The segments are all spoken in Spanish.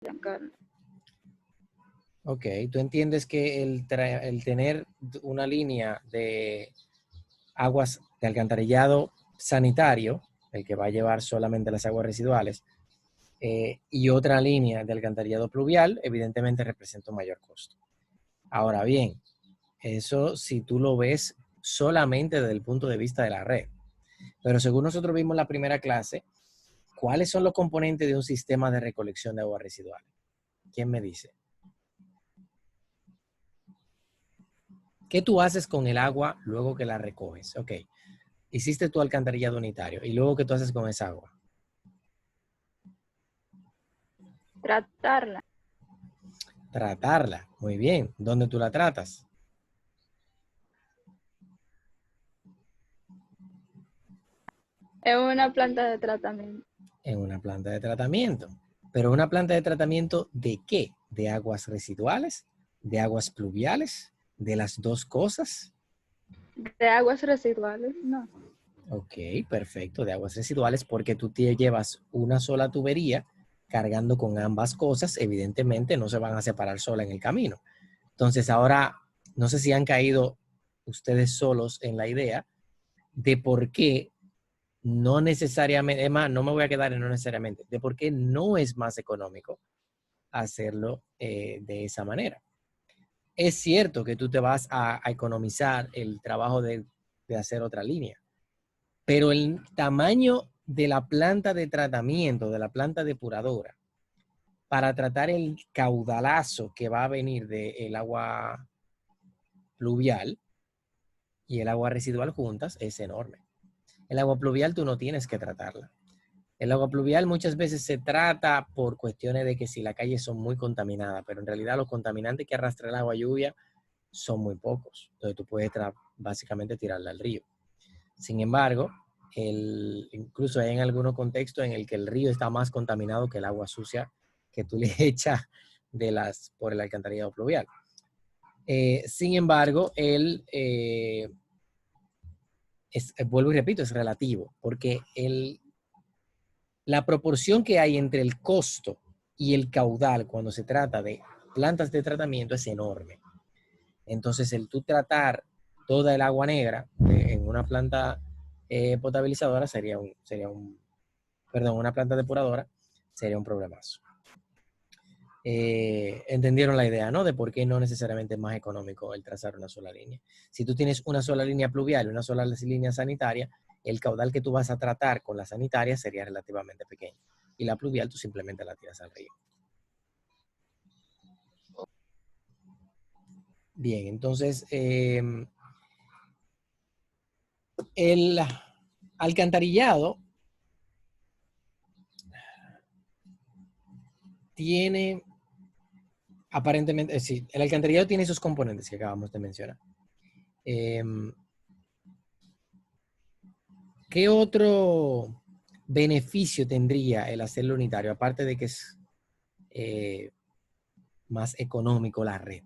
Giancarlo. Ok, tú entiendes que el tener una línea de aguas de alcantarillado sanitario, el que va a llevar solamente las aguas residuales, y otra línea de alcantarillado pluvial, evidentemente representa un mayor costo. Ahora bien, eso si tú lo ves solamente desde el punto de vista de la red. Pero según nosotros vimos en la primera clase, ¿cuáles son los componentes de un sistema de recolección de aguas residuales? ¿Quién me dice? ¿Qué tú haces con el agua luego que la recoges? Ok, hiciste tu alcantarillado unitario y luego ¿qué tú haces con esa agua? Tratarla Tratarla. Muy bien. ¿Dónde tú la tratas? en una planta de tratamiento. En una planta de tratamiento. ¿Pero una planta de tratamiento de qué? ¿De aguas residuales? ¿De aguas pluviales? ¿De las dos cosas? De aguas residuales, no. Ok, perfecto, de aguas residuales porque tú te llevas una sola tubería cargando con ambas cosas, evidentemente no se van a separar sola en el camino. Entonces ahora, no sé si han caído ustedes solos en la idea de por qué no necesariamente, es más, no me voy a quedar en no necesariamente, de por qué no es más económico hacerlo de esa manera. Es cierto que tú te vas a economizar el trabajo de hacer otra línea, pero el tamaño de la planta de tratamiento, de la planta depuradora, para tratar el caudalazo que va a venir del agua pluvial y el agua residual juntas es enorme. El agua pluvial tú no tienes que tratarla. El agua pluvial muchas veces se trata por cuestiones de que si las calles son muy contaminadas, pero en realidad los contaminantes que arrastra el agua lluvia son muy pocos. Entonces tú puedes básicamente tirarla al río. Sin embargo, incluso hay en algunos contextos en el que el río está más contaminado que el agua sucia que tú le echas por el alcantarillado pluvial. Sin embargo, vuelvo y repito, es relativo, porque la proporción que hay entre el costo y el caudal cuando se trata de plantas de tratamiento es enorme. Entonces, el tú tratar toda el agua negra en una planta potabilizadora una planta depuradora sería un problemazo. Entendieron la idea, ¿no? De por qué no necesariamente es más económico el trazar una sola línea. Si tú tienes una sola línea pluvial y una sola línea sanitaria, el caudal que tú vas a tratar con la sanitaria sería relativamente pequeño. Y la pluvial tú simplemente la tiras al río. Bien, entonces, el alcantarillado tiene, aparentemente, sí, el alcantarillado tiene esos componentes que acabamos de mencionar. ¿Qué otro beneficio tendría el hacerlo unitario? Aparte de que es más económico la red,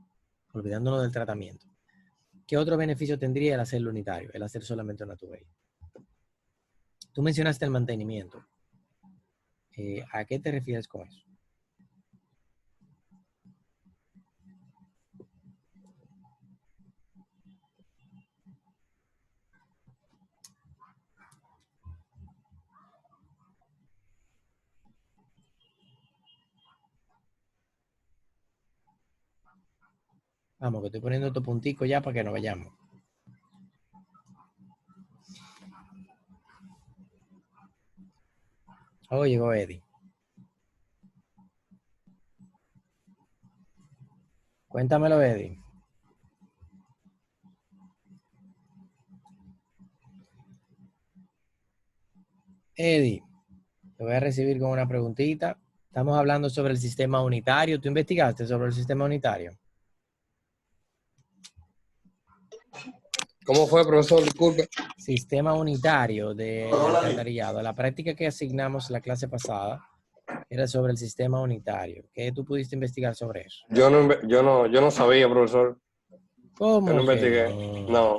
olvidándonos del tratamiento. ¿Qué otro beneficio tendría el hacerlo unitario, el hacer solamente una tubería? Tú mencionaste el mantenimiento. ¿A qué te refieres con eso? Vamos, que estoy poniendo tu puntico ya para que nos vayamos. Oh, llegó Eddie. Cuéntamelo, Eddie. Eddie, te voy a recibir con una preguntita. Estamos hablando sobre el sistema unitario. ¿Tú investigaste sobre el sistema unitario? ¿Cómo fue, profesor? Disculpe. Sistema unitario de alcantarillado. La práctica que asignamos la clase pasada era sobre el sistema unitario. ¿Qué tú pudiste investigar sobre eso? Yo no sabía, profesor. ¿Cómo Yo no que investigué. no? No.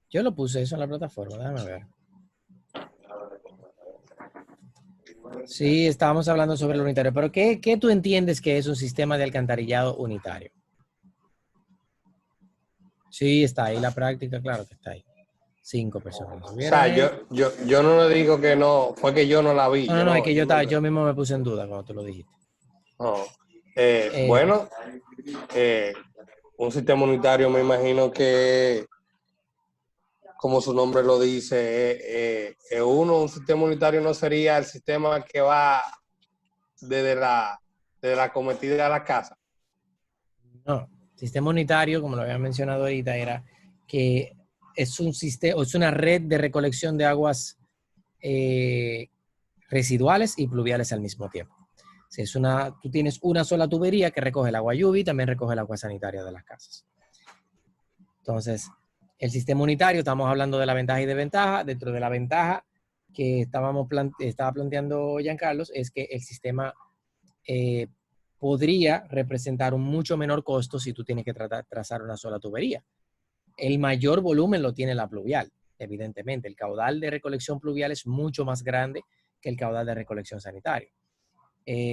Yo lo puse eso en la plataforma, déjame ver. Sí, estábamos hablando sobre el unitario, pero ¿qué tú entiendes que es un sistema de alcantarillado unitario? Sí, está ahí la práctica, claro que está ahí. 5 personas O subieron sea, ahí. yo no le digo que no, fue que yo no la vi. No, es que yo mismo me puse en duda cuando tú lo dijiste. No. Eh, Bueno, un sistema unitario me imagino que, como su nombre lo dice, un sistema unitario no sería el sistema que va desde la cometida a la casa. no, sistema unitario, como lo había mencionado ahorita, era que es un sistema, es una red de recolección de aguas residuales y pluviales al mismo tiempo. Si es tú tienes una sola tubería que recoge el agua lluvia y también recoge el agua sanitaria de las casas. Entonces, el sistema unitario, estamos hablando de la ventaja y desventaja. Dentro de la ventaja que estaba planteando Giancarlos es que el sistema podría representar un mucho menor costo si tú tienes que trazar una sola tubería. El mayor volumen lo tiene la pluvial, evidentemente. El caudal de recolección pluvial es mucho más grande que el caudal de recolección sanitario.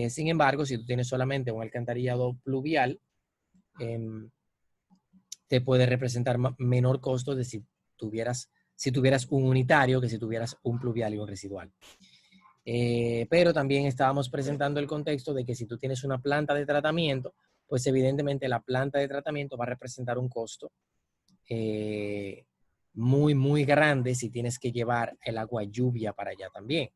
Sin embargo, si tú tienes solamente un alcantarillado pluvial, te puede representar menor costo de si tuvieras un unitario que si tuvieras un pluvial y un residual. Pero también estábamos presentando el contexto de que si tú tienes una planta de tratamiento, pues evidentemente la planta de tratamiento va a representar un costo muy, muy grande si tienes que llevar el agua lluvia para allá también.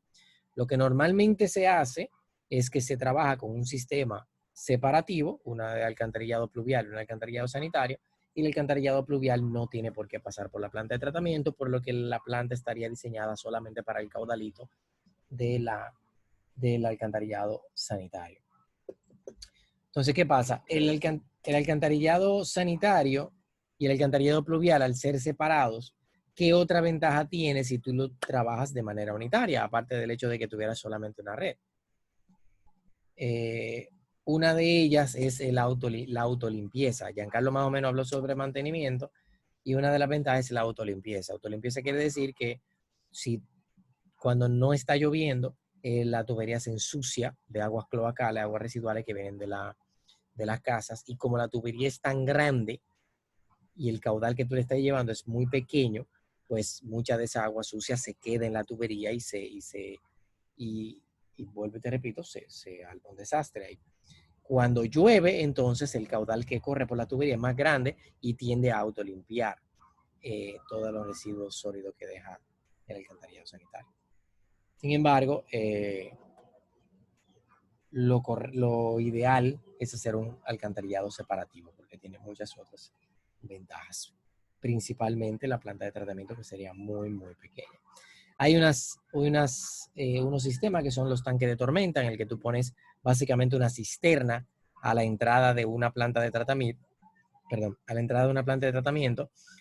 Lo que normalmente se hace es que se trabaja con un sistema separativo, una de alcantarillado pluvial y un alcantarillado sanitario, y el alcantarillado pluvial no tiene por qué pasar por la planta de tratamiento, por lo que la planta estaría diseñada solamente para el caudalito del alcantarillado sanitario. Entonces, ¿qué pasa? El alcantarillado sanitario y el alcantarillado pluvial, al ser separados, ¿qué otra ventaja tiene si tú lo trabajas de manera unitaria, aparte del hecho de que tuvieras solamente una red? Una de ellas es la autolimpieza. Giancarlo más o menos habló sobre mantenimiento y una de las ventajas es la autolimpieza. Autolimpieza quiere decir que si cuando no está lloviendo, la tubería se ensucia de aguas cloacales, aguas residuales que vienen de las casas, y como la tubería es tan grande y el caudal que tú le estás llevando es muy pequeño, pues mucha de esa agua sucia se queda en la tubería y vuelvo y te repito, se algo un desastre ahí. Cuando llueve, entonces el caudal que corre por la tubería es más grande y tiende a autolimpiar todos los residuos sólidos que deja el alcantarillado sanitario. Sin embargo, lo ideal es hacer un alcantarillado separativo porque tiene muchas otras ventajas. Principalmente la planta de tratamiento, que sería muy, muy pequeña. Hay unos sistemas que son los tanques de tormenta, en el que tú pones básicamente una cisterna a la entrada de una planta de tratamiento,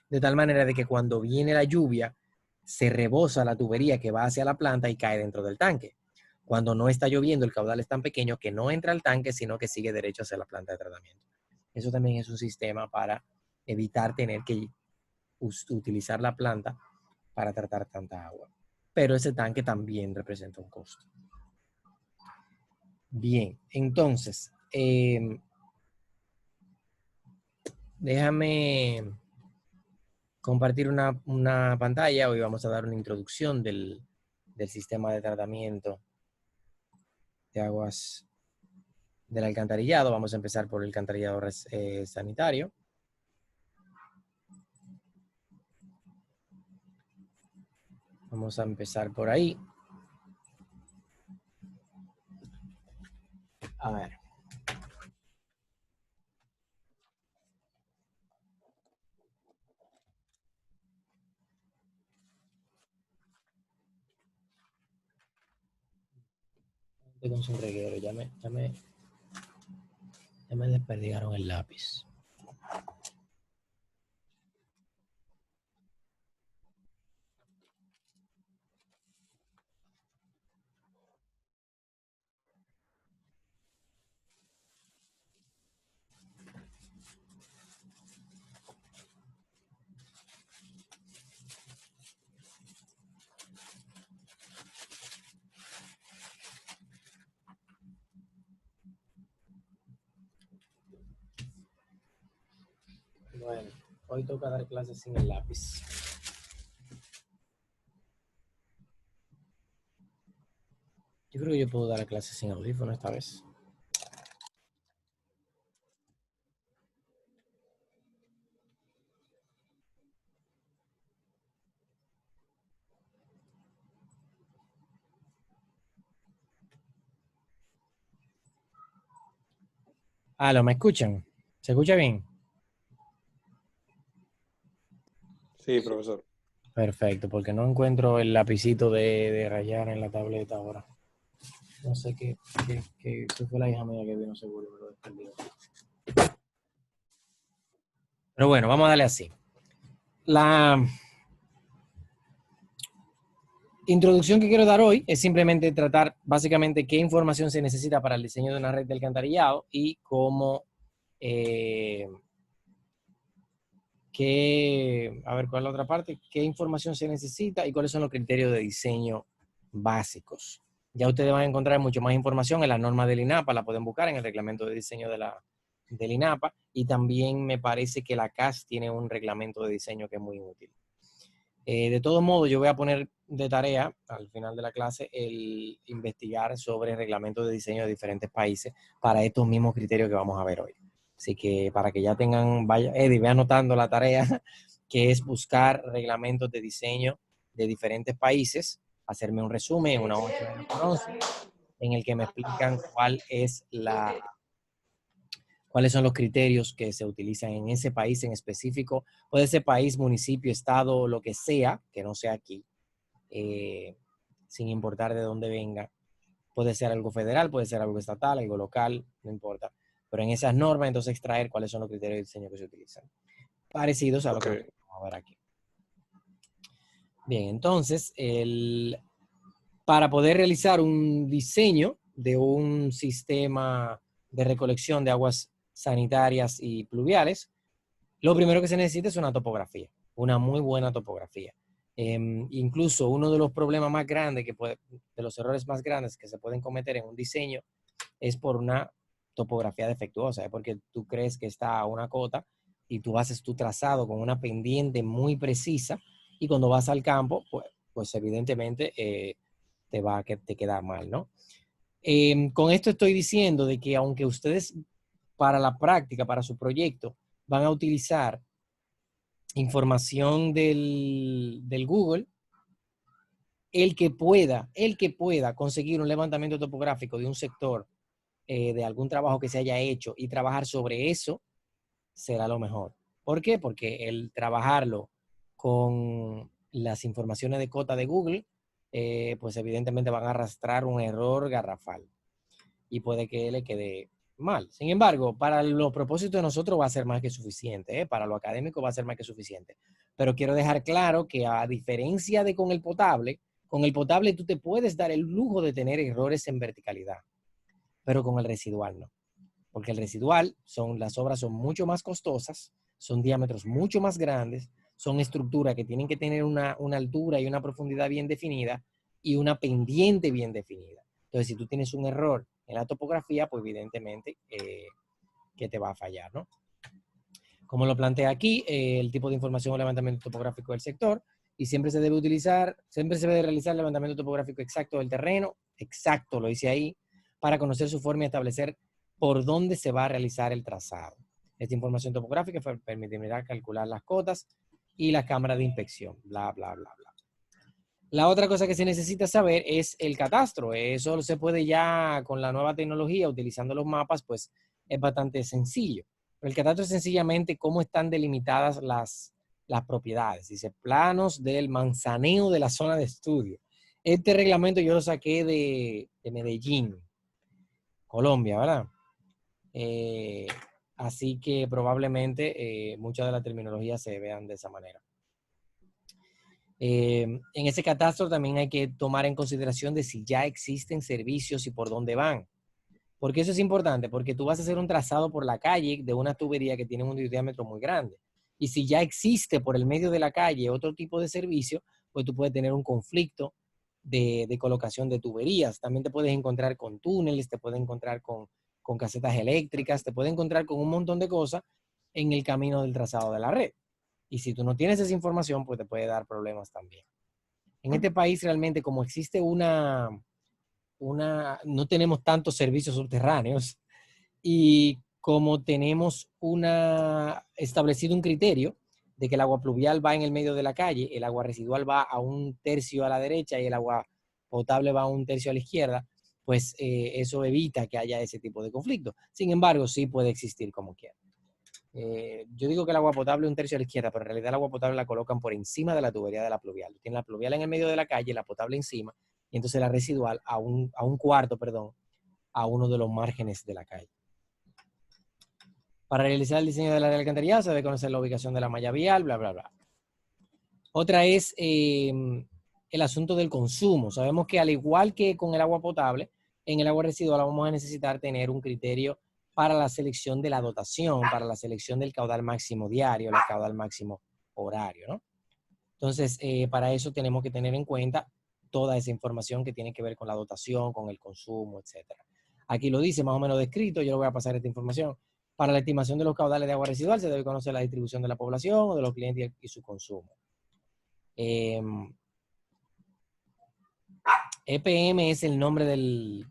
de tal manera de que cuando viene la lluvia, se rebosa la tubería que va hacia la planta y cae dentro del tanque. Cuando no está lloviendo, el caudal es tan pequeño que no entra al tanque, sino que sigue derecho hacia la planta de tratamiento. Eso también es un sistema para evitar tener que utilizar la planta para tratar tanta agua. Pero ese tanque también representa un costo. Bien, entonces, déjame compartir una pantalla. Hoy vamos a dar una introducción del sistema de tratamiento de aguas del alcantarillado. Vamos a empezar por el alcantarillado sanitario. Vamos a empezar por ahí. A ver. Con su reguero, ya me desperdigaron el lápiz. Bueno, hoy toca dar clases sin el lápiz. Yo creo que yo puedo dar clases sin audífono esta vez. Aló, ¿me escuchan? ¿Se escucha bien? Sí, profesor. Perfecto, porque no encuentro el lapicito de rayar en la tableta ahora. No sé qué fue la hija mía que vino seguro, me lo desperdió. Pero bueno, vamos a darle así. La introducción que quiero dar hoy es simplemente tratar básicamente qué información se necesita para el diseño de una red de alcantarillado y cómo, a ver, ¿cuál es la otra parte? ¿Qué información se necesita y cuáles son los criterios de diseño básicos? Ya ustedes van a encontrar mucho más información en la norma del INAPA, la pueden buscar en el reglamento de diseño del INAPA, y también me parece que la CAS tiene un reglamento de diseño que es muy útil. De todos modos, yo voy a poner de tarea al final de la clase el investigar sobre reglamentos de diseño de diferentes países para estos mismos criterios que vamos a ver hoy. Así que para que ya tengan, vaya, Eddie, ve anotando la tarea, que es buscar reglamentos de diseño de diferentes países, hacerme un resumen, una 8 por 11, en el que me explican cuáles son los criterios que se utilizan en ese país en específico. Puede ser país, municipio, estado, lo que sea, que no sea aquí, sin importar de dónde venga. Puede ser algo federal, puede ser algo estatal, algo local, no importa. Pero en esas normas, entonces, extraer cuáles son los criterios de diseño que se utilizan. Parecidos a lo que vamos a ver aquí. Bien, entonces, para poder realizar un diseño de un sistema de recolección de aguas sanitarias y pluviales, lo primero que se necesita es una topografía, una muy buena topografía. Incluso uno de los problemas más grandes, de los errores más grandes que se pueden cometer en un diseño es por una topografía defectuosa, ¿eh? Porque tú crees que está a una cota y tú haces tu trazado con una pendiente muy precisa y cuando vas al campo, pues evidentemente te queda mal, ¿no? Con esto estoy diciendo de que aunque ustedes para la práctica, para su proyecto, van a utilizar información del Google, el que pueda conseguir un levantamiento topográfico de un sector, de algún trabajo que se haya hecho y trabajar sobre eso, será lo mejor. ¿Por qué? Porque el trabajarlo con las informaciones de cota de Google, pues evidentemente van a arrastrar un error garrafal y puede que le quede mal. Sin embargo, para los propósitos de nosotros va a ser más que suficiente, ¿eh? Para lo académico va a ser más que suficiente. Pero quiero dejar claro que a diferencia de con el potable tú te puedes dar el lujo de tener errores en verticalidad, pero con el residual no. Porque el residual, las obras son mucho más costosas, son diámetros mucho más grandes, son estructuras que tienen que tener una altura y una profundidad bien definida y una pendiente bien definida. Entonces, si tú tienes un error en la topografía, pues evidentemente que te va a fallar, ¿no? Como lo plantea aquí, el tipo de información o levantamiento topográfico del sector, y siempre se debe realizar el levantamiento topográfico exacto del terreno, exacto, lo dice ahí, para conocer su forma y establecer por dónde se va a realizar el trazado. Esta información topográfica permitirá calcular las cotas y la cámara de inspección, bla, bla, bla, bla. La otra cosa que se necesita saber es el catastro. Eso se puede ya con la nueva tecnología, utilizando los mapas, pues es bastante sencillo. El catastro es sencillamente cómo están delimitadas las propiedades. Dice, planos del manzaneo de la zona de estudio. Este reglamento yo lo saqué de Medellín, Colombia, ¿verdad? Así que probablemente muchas de las terminologías se vean de esa manera. En ese catastro también hay que tomar en consideración de si ya existen servicios y por dónde van. Porque eso es importante, porque tú vas a hacer un trazado por la calle de una tubería que tiene un diámetro muy grande. Y si ya existe por el medio de la calle otro tipo de servicio, pues tú puedes tener un conflicto de colocación de tuberías. También te puedes encontrar con túneles, te puedes encontrar con casetas eléctricas, te puedes encontrar con un montón de cosas en el camino del trazado de la red. Y si tú no tienes esa información, pues te puede dar problemas también. En este país realmente, como existe no tenemos tantos servicios subterráneos y como tenemos establecido un criterio de que el agua pluvial va en el medio de la calle, el agua residual va a 1/3 a la derecha y el agua potable va a 1/3 a la izquierda, pues eso evita que haya ese tipo de conflicto. Sin embargo, sí puede existir como quiera. Yo digo que el agua potable es 1/3 a la izquierda, pero en realidad el agua potable la colocan por encima de la tubería de la pluvial. Tienen la pluvial en el medio de la calle, la potable encima, y entonces la residual a un cuarto, perdón, a uno de los márgenes de la calle. Para realizar el diseño del área de alcantarillado se debe conocer la ubicación de la malla vial, bla, bla, bla. Otra es el asunto del consumo. Sabemos que al igual que con el agua potable, en el agua residual vamos a necesitar tener un criterio para la selección de la dotación, para la selección del caudal máximo diario, el caudal máximo horario, ¿no? Entonces, para eso tenemos que tener en cuenta toda esa información que tiene que ver con la dotación, con el consumo, etc. Aquí lo dice más o menos descrito, yo le voy a pasar esta información. Para la estimación de los caudales de agua residual se debe conocer la distribución de la población o de los clientes y su consumo. EPM es el nombre del...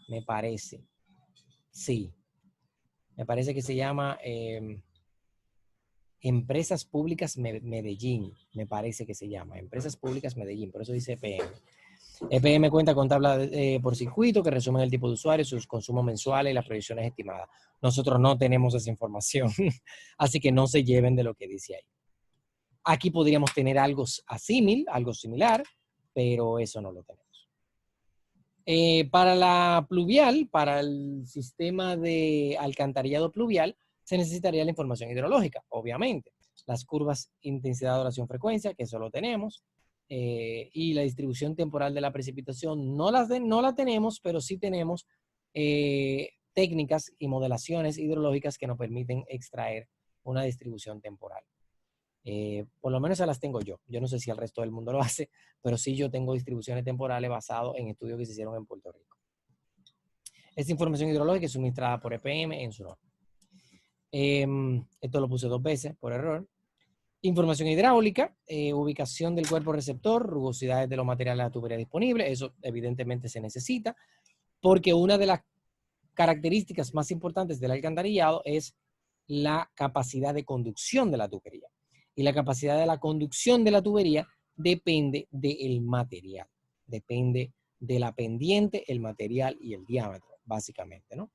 Me parece. Sí. Me parece que se llama Empresas Públicas Medellín. Me parece que se llama. Empresas Públicas Medellín. Por eso dice EPM. EPM cuenta con tabla por circuito que resumen el tipo de usuario, sus consumos mensuales y las proyecciones estimadas. Nosotros no tenemos esa información. Así que no se lleven de lo que dice ahí. Aquí podríamos tener algo similar, pero eso no lo tenemos. Para la pluvial, para el sistema de alcantarillado pluvial, se necesitaría la información hidrológica, obviamente. Las curvas intensidad, duración, frecuencia, que eso lo tenemos. Y la distribución temporal de la precipitación no la tenemos, pero sí tenemos técnicas y modelaciones hidrológicas que nos permiten extraer una distribución temporal. Por lo menos esas las tengo yo. Yo no sé si el resto del mundo lo hace, pero sí yo tengo distribuciones temporales basadas en estudios que se hicieron en Puerto Rico. Esta información hidrológica es suministrada por EPM en su norma. Esto lo puse 2 veces por error. Información hidráulica, ubicación del cuerpo receptor, rugosidades de los materiales de la tubería disponible. Eso evidentemente se necesita, porque una de las características más importantes del alcantarillado es la capacidad de conducción de la tubería. Y la capacidad de la conducción de la tubería depende del material. Depende de la pendiente, el material y el diámetro, básicamente, ¿no?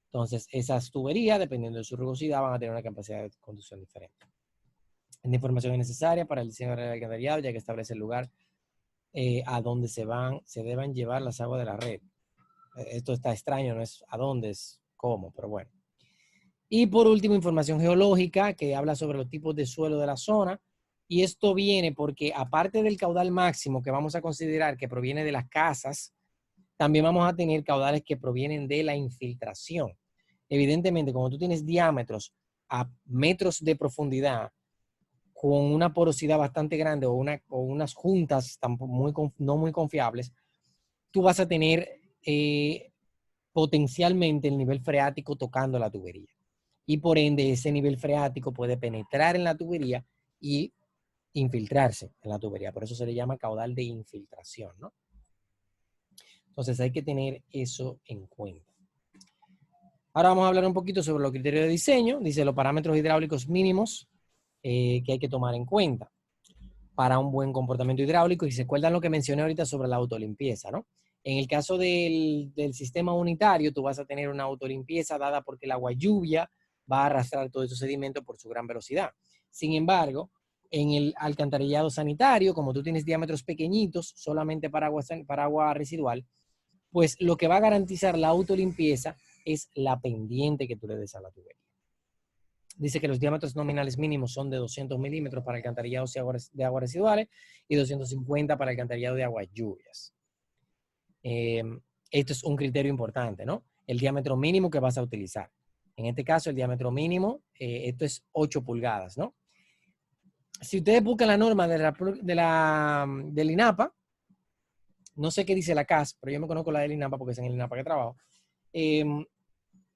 Entonces, esas tuberías, dependiendo de su rugosidad, van a tener una capacidad de conducción diferente. La información es necesaria para el diseño del alcantarillado, ya que establece el lugar a donde se deben llevar las aguas de la red. Esto está extraño, no es a dónde, es cómo, pero bueno. Y por último, información geológica que habla sobre los tipos de suelo de la zona. Y esto viene porque aparte del caudal máximo que vamos a considerar que proviene de las casas, también vamos a tener caudales que provienen de la infiltración. Evidentemente, como tú tienes diámetros a metros de profundidad con una porosidad bastante grande o unas juntas no muy confiables, tú vas a tener potencialmente el nivel freático tocando la tubería. Y por ende ese nivel freático puede penetrar en la tubería y infiltrarse en la tubería. Por eso se le llama caudal de infiltración, ¿no? Entonces hay que tener eso en cuenta. Ahora vamos a hablar un poquito sobre los criterios de diseño. Dice los parámetros hidráulicos mínimos que hay que tomar en cuenta para un buen comportamiento hidráulico. Y se acuerdan lo que mencioné ahorita sobre la autolimpieza, ¿no? En el caso del sistema unitario, tú vas a tener una autolimpieza dada porque el agua lluvia va a arrastrar todo ese sedimento por su gran velocidad. Sin embargo, en el alcantarillado sanitario, como tú tienes diámetros pequeñitos, solamente para agua residual, pues lo que va a garantizar la autolimpieza es la pendiente que tú le des a la tubería. Dice que los diámetros nominales mínimos son de 200 milímetros para alcantarillados de aguas residuales y 250 para alcantarillado de aguas lluvias. Esto es un criterio importante, ¿no? El diámetro mínimo que vas a utilizar. En este caso, el diámetro mínimo, esto es 8 pulgadas, ¿no? Si ustedes buscan la norma del INAPA, no sé qué dice la CAS, pero yo me conozco la del INAPA porque es en el INAPA que trabajo.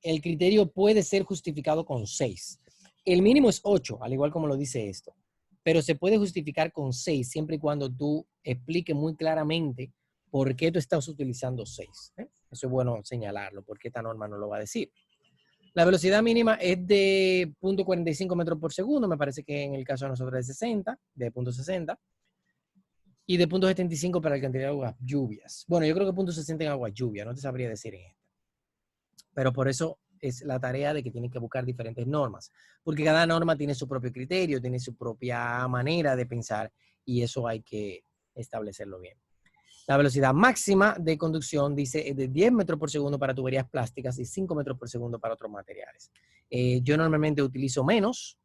el criterio puede ser justificado con 6. El mínimo es 8, al igual como lo dice esto. Pero se puede justificar con 6 siempre y cuando tú expliques muy claramente por qué tú estás utilizando 6. Eso es bueno señalarlo, porque esta norma no lo va a decir. La velocidad mínima es de 0.45 metros por segundo, me parece que en el caso de nosotros es 60, de 0.60, y de 0.75 para la cantidad de aguas lluvias. Bueno, yo creo que 0.60 en aguas lluvias, no te sabría decir en esto. Pero por eso es la tarea de que tienen que buscar diferentes normas, porque cada norma tiene su propio criterio, tiene su propia manera de pensar, y eso hay que establecerlo bien. La velocidad máxima de conducción dice es de 10 metros por segundo para tuberías plásticas y 5 metros por segundo para otros materiales. Yo normalmente utilizo menos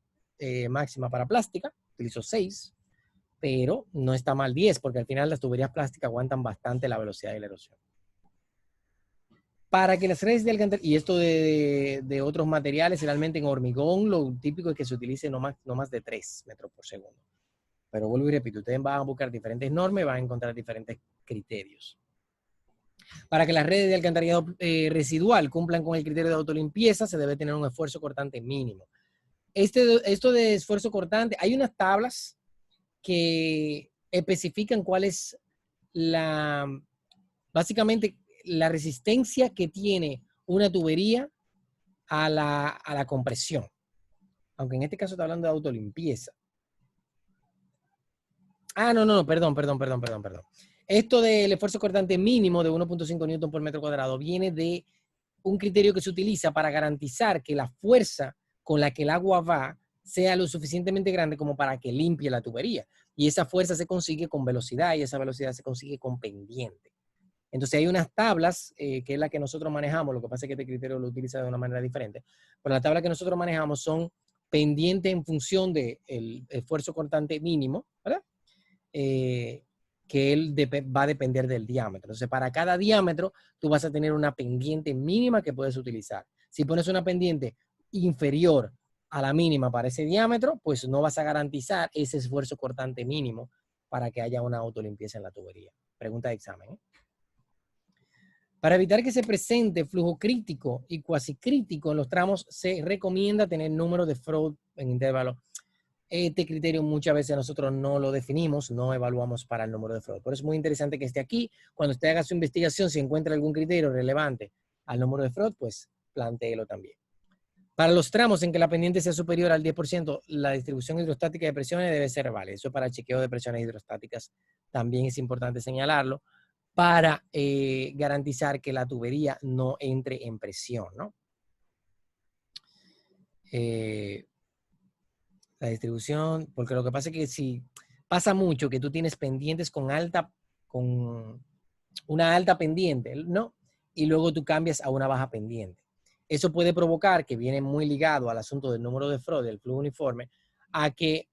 máxima para plástica, utilizo 6, pero no está mal 10 porque al final las tuberías plásticas aguantan bastante la velocidad de la erosión. Para que las redes de alcantarillado, y esto de otros materiales, realmente en hormigón lo típico es que se utilice no más de 3 metros por segundo. Pero vuelvo y repito, ustedes van a buscar diferentes normas y van a encontrar diferentes criterios. Para que las redes de alcantarillado residual cumplan con el criterio de autolimpieza, se debe tener un esfuerzo cortante mínimo. Esto de esfuerzo cortante, hay unas tablas que especifican cuál es básicamente la resistencia que tiene una tubería a la compresión. Aunque en este caso está hablando de autolimpieza. No, perdón. Esto del esfuerzo cortante mínimo de 1.5 newton por metro cuadrado viene de un criterio que se utiliza para garantizar que la fuerza con la que el agua va sea lo suficientemente grande como para que limpie la tubería. Y esa fuerza se consigue con velocidad y esa velocidad se consigue con pendiente. Entonces hay unas tablas, que es la que nosotros manejamos, lo que pasa es que este criterio lo utiliza de una manera diferente, pero la tabla que nosotros manejamos son pendientes en función del esfuerzo cortante mínimo, ¿verdad? Que él va a depender del diámetro. Entonces, para cada diámetro, tú vas a tener una pendiente mínima que puedes utilizar. Si pones una pendiente inferior a la mínima para ese diámetro, pues no vas a garantizar ese esfuerzo cortante mínimo para que haya una autolimpieza en la tubería. Pregunta de examen, ¿eh? Para evitar que se presente flujo crítico y cuasi crítico en los tramos, se recomienda tener número de Freud en intervalo. Este criterio muchas veces nosotros no lo definimos, no evaluamos para el número de Freud. Por eso es muy interesante que esté aquí. Cuando usted haga su investigación, si encuentra algún criterio relevante al número de Freud, pues plantéelo también. Para los tramos en que la pendiente sea superior al 10%, la distribución hidrostática de presiones debe ser válida. Eso para el chequeo de presiones hidrostáticas también es importante señalarlo, para garantizar que la tubería no entre en presión, ¿no? La distribución, porque lo que pasa es que si pasa mucho que tú tienes pendientes con una alta pendiente, ¿no? Y luego tú cambias a una baja pendiente. Eso puede provocar, que viene muy ligado al asunto del número de Freud, del flujo uniforme, a que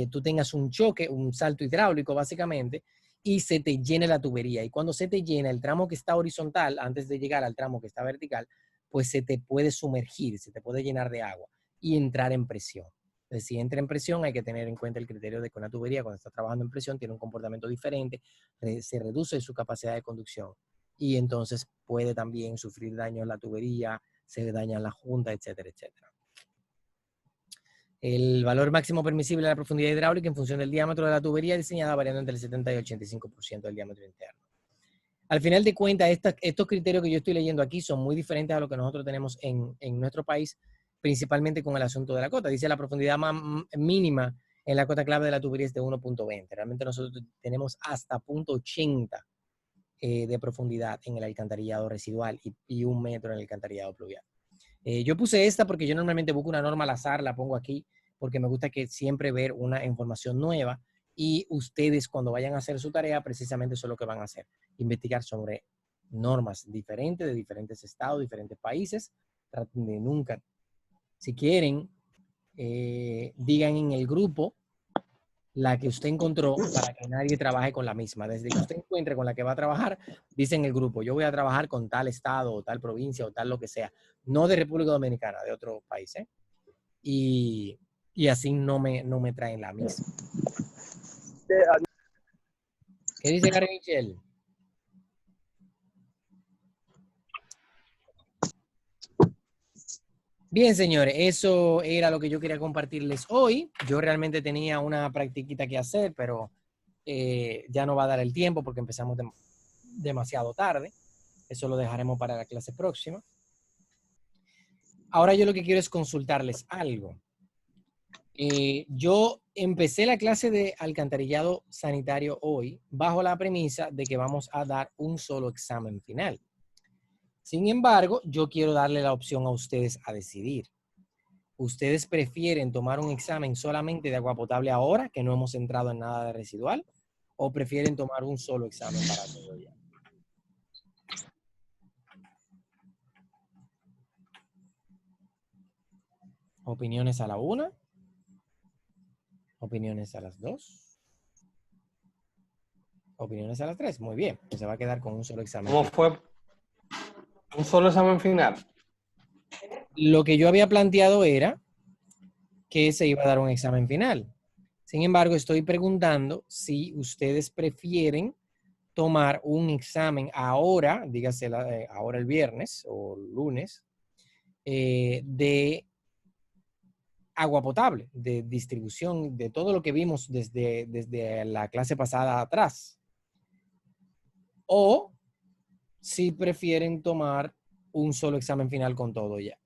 tú tengas un choque, un salto hidráulico básicamente, y se te llene la tubería. Y cuando se te llena el tramo que está horizontal, antes de llegar al tramo que está vertical, pues se te puede sumergir, se te puede llenar de agua y entrar en presión. Entonces, si entra en presión, hay que tener en cuenta el criterio de que una tubería, cuando está trabajando en presión, tiene un comportamiento diferente, se reduce su capacidad de conducción y entonces puede también sufrir daño en la tubería, se daña la junta, etcétera, etcétera. El valor máximo permisible de la profundidad hidráulica en función del diámetro de la tubería diseñada variando entre el 70 y 85% del diámetro interno. Al final de cuentas, estos criterios que yo estoy leyendo aquí son muy diferentes a lo que nosotros tenemos en nuestro país, principalmente con el asunto de la cota. Dice la profundidad mínima en la cota clave de la tubería es de 1.20. Realmente nosotros tenemos hasta 0.80 de profundidad en el alcantarillado residual y 1 metro en el alcantarillado pluvial. Yo puse esta porque yo normalmente busco una norma al azar, la pongo aquí, porque me gusta que siempre ver una información nueva y ustedes cuando vayan a hacer su tarea, precisamente eso es lo que van a hacer, investigar sobre normas diferentes de diferentes estados, diferentes países. Traten de nunca, si quieren, digan en el grupo la que usted encontró para que nadie trabaje con la misma. Desde que usted encuentre con la que va a trabajar, dice en el grupo, yo voy a trabajar con tal estado o tal provincia o tal lo que sea. No de República Dominicana, de otro país, ¿eh? Y así no me traen la misma. ¿Qué dice Karen Michelle? Bien, señores, eso era lo que yo quería compartirles hoy. Yo realmente tenía una practiquita que hacer, pero ya no va a dar el tiempo porque empezamos demasiado tarde. Eso lo dejaremos para la clase próxima. Ahora yo lo que quiero es consultarles algo. Yo empecé la clase de alcantarillado sanitario hoy bajo la premisa de que vamos a dar un solo examen final. Sin embargo, yo quiero darle la opción a ustedes a decidir. ¿Ustedes prefieren tomar un examen solamente de agua potable ahora, que no hemos entrado en nada de residual? ¿O prefieren tomar un solo examen para todo ya? ¿Opiniones a la 1? ¿Opiniones a las 2? ¿Opiniones a las 3? Muy bien, pues se va a quedar con un solo examen. ¿Cómo fue? ¿Un solo examen final? Lo que yo había planteado era que se iba a dar un examen final. Sin embargo, estoy preguntando si ustedes prefieren tomar un examen ahora, dígase ahora el viernes o lunes, de agua potable, de distribución, de todo lo que vimos desde la clase pasada atrás. O si prefieren tomar un solo examen final con todo ya.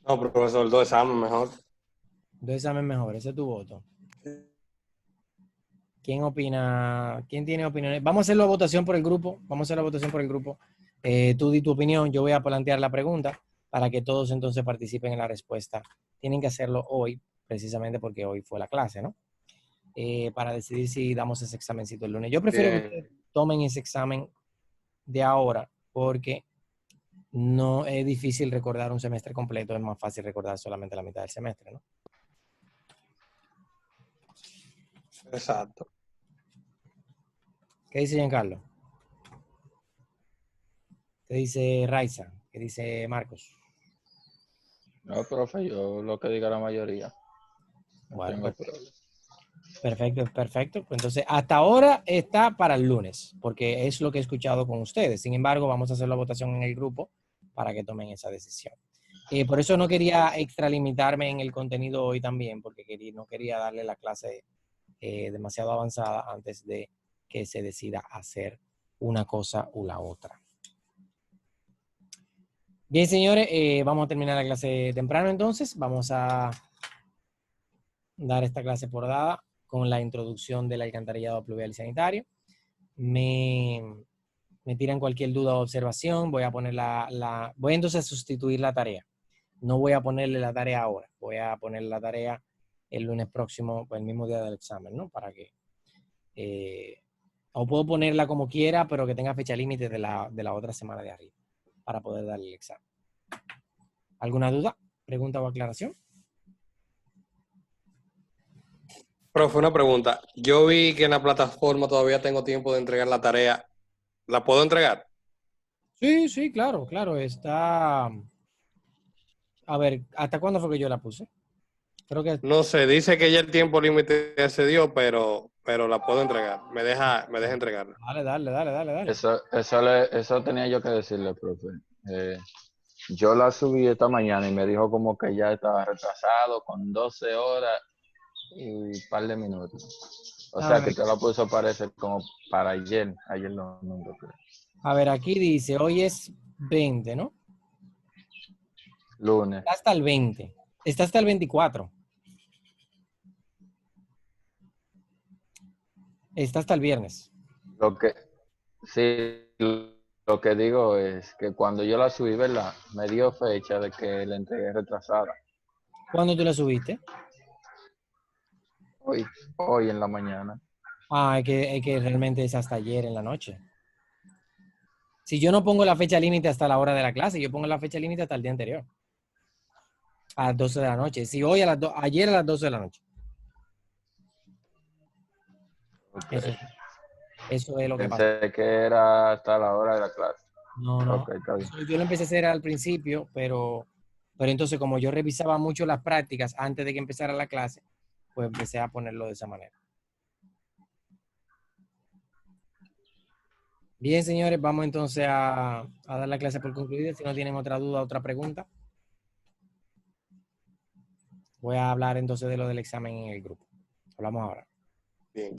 No, profesor, 2 exámenes mejor. 2 exámenes mejor, ese es tu voto. ¿Quién opina? ¿Quién tiene opiniones? Vamos a hacer la votación por el grupo. Vamos a hacer la votación por el grupo. Tú di tu opinión, yo voy a plantear la pregunta para que todos entonces participen en la respuesta. Tienen que hacerlo hoy, precisamente porque hoy fue la clase, ¿no? Para decidir si damos ese examencito el lunes. Yo prefiero que ustedes tomen ese examen de ahora porque no es difícil recordar un semestre completo, es más fácil recordar solamente la mitad del semestre, ¿no? Exacto. ¿Qué dice Giancarlo? ¿Qué dice Raiza? ¿Qué dice Marcos? No, profe, yo lo que diga la mayoría. No Bueno, tengo problema. perfecto, perfecto. Pues entonces, hasta ahora está para el lunes, porque es lo que he escuchado con ustedes. Sin embargo, vamos a hacer la votación en el grupo para que tomen esa decisión. Por eso no quería extralimitarme en el contenido hoy también, porque no quería darle la clase demasiado avanzada antes de que se decida hacer una cosa u la otra. Bien, señores, vamos a terminar la clase temprano entonces. Vamos a dar esta clase por dada con la introducción del alcantarillado pluvial y sanitario. Me tiran cualquier duda o observación. Voy a poner voy entonces a sustituir la tarea. No voy a ponerle la tarea ahora. Voy a ponerle la tarea el lunes próximo, el mismo día del examen, ¿no? Para que... o puedo ponerla como quiera, pero que tenga fecha límite de la otra semana de arriba para poder darle el examen. ¿Alguna duda, pregunta o aclaración? Profe, una pregunta. Yo vi que en la plataforma todavía tengo tiempo de entregar la tarea. ¿La puedo entregar? Sí, sí, claro, claro. Está... A ver, ¿hasta cuándo fue que yo la puse? Creo que... No sé, dice que ya el tiempo límite se dio, pero la puedo entregar. Me deja entregarla. Dale. Eso tenía yo que decirle, profe. Yo la subí esta mañana y me dijo como que ya estaba retrasado con 12 horas y un par de minutos. O sea que te la puso parece como para ayer domingo, creo. A ver, aquí dice, hoy es 20, ¿no? Lunes. Está hasta el 20. Está hasta el 24. Está hasta el viernes. Lo que digo es que cuando yo la subí, ¿verdad? Me dio fecha de que la entregué retrasada. ¿Cuándo tú la subiste? Hoy en la mañana. Ah, es que realmente es hasta ayer en la noche. Si yo no pongo la fecha límite hasta la hora de la clase, yo pongo la fecha límite hasta el día anterior. A las 12 de la noche. Si hoy ayer a las 12 de la noche. Okay. Eso es lo que pasa. Pensé que era hasta la hora de la clase. No. Okay, está bien. Yo lo empecé a hacer al principio, pero entonces como yo revisaba mucho las prácticas antes de que empezara la clase, pues empecé a ponerlo de esa manera. Bien, señores, vamos entonces a dar la clase por concluida. Si no tienen otra duda, otra pregunta. Voy a hablar entonces de lo del examen en el grupo. Hablamos ahora. Bien.